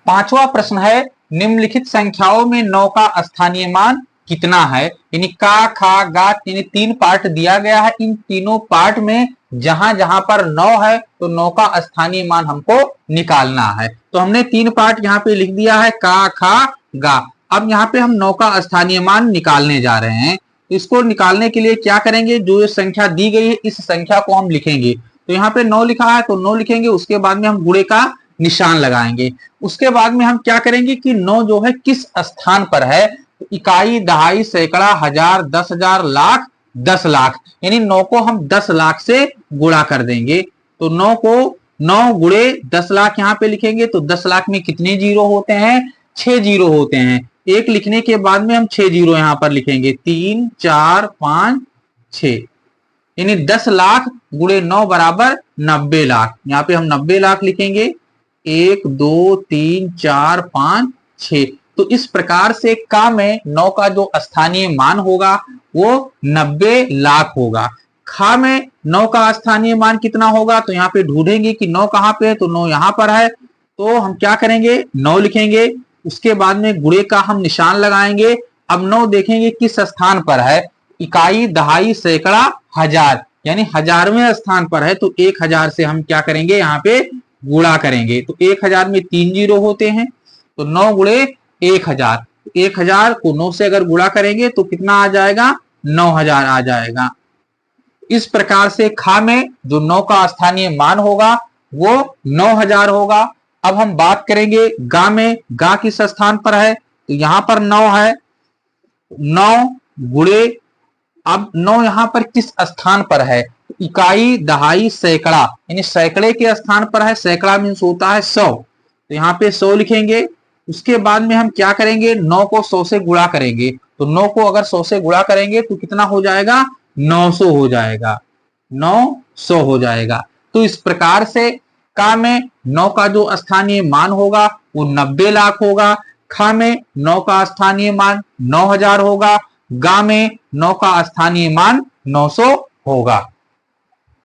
पांचवा प्रश्न है, निम्नलिखित संख्याओं में 9 का स्थानीय मान कितना है। यानी का, खा, गा, यानी 3 पार्ट दिया गया है। इन तीनों पार्ट में जहां जहां पर 9 है तो 9 का स्थानीय मान हमको निकालना है। तो हमने 3 पार्ट यहाँ पे लिख दिया है, का, खा, गा। अब यहाँ पे हम 9 का स्थानीय मान निकालने जा रहे हैं। इसको निकालने के लिए क्या करेंगे, जो ये संख्या दी गई है इस संख्या को हम लिखेंगे। तो यहाँ पे 9 लिखा है तो 9 लिखेंगे, उसके बाद में हम गुणे का निशान लगाएंगे। उसके बाद में हम क्या करेंगे कि 9 जो है किस स्थान पर है, तो इकाई, दहाई, सैकड़ा, हजार, 10,000, लाख, 10 लाख, यानी 9 को हम 10 लाख से गुणा कर देंगे। तो 9 को 9 गुणे 10 लाख यहाँ पे लिखेंगे। तो 10 लाख में कितने जीरो होते हैं, 6 जीरो होते हैं। एक लिखने के बाद में हम 6 जीरो यहाँ पर लिखेंगे, 3, 4, 5, 6, यानी 10 लाख गुणे 9 बराबर 90 लाख। यहाँ पे हम 90 लाख लिखेंगे, 1, 2, 3, 4, 5, 6। तो इस प्रकार से का में 9 का जो स्थानीय मान होगा वो 90 लाख होगा। खा में 9 का स्थानीय मान कितना होगा, तो यहाँ पे ढूंढेंगे कि 9 कहाँ पे है, तो 9 यहाँ पर है। तो हम क्या करेंगे, 9 लिखेंगे, उसके बाद में गुणे का हम निशान लगाएंगे। अब 9 देखेंगे किस स्थान पर है, इकाई, दहाई, सैकड़ा, हजार, यानी 1000वें स्थान पर है। तो 1000 से हम क्या करेंगे, यहाँ पे गुणा करेंगे। तो 1000 में 3 जीरो होते हैं, तो 9 गुणे 1000, 1000 को 9 से अगर गुणा करेंगे तो कितना आ जाएगा, 9000 आ जाएगा। इस प्रकार से खा में जो 9 का स्थानीय मान होगा वो 9000 होगा। अब हम बात करेंगे गा में, गा किस स्थान पर है, तो यहां पर 9 है, 9 गुणे, अब 9 यहां पर किस स्थान पर है, इकाई, दहाई, सैकड़ा, यानी सैकड़े के स्थान पर है। सैकड़ा मीन्स होता है 100, तो यहाँ पे 100 लिखेंगे। उसके बाद में हम क्या करेंगे, 9 को 100 से गुणा करेंगे। तो 9 को अगर 100 से गुणा करेंगे तो कितना हो जाएगा, 900 हो जाएगा, 900 हो जाएगा। तो इस प्रकार से का में 9 का जो स्थानीय मान होगा वो 90 लाख होगा। खा में 9 का स्थानीय मान 9000 होगा। गा में 9 का स्थानीय मान 900 होगा।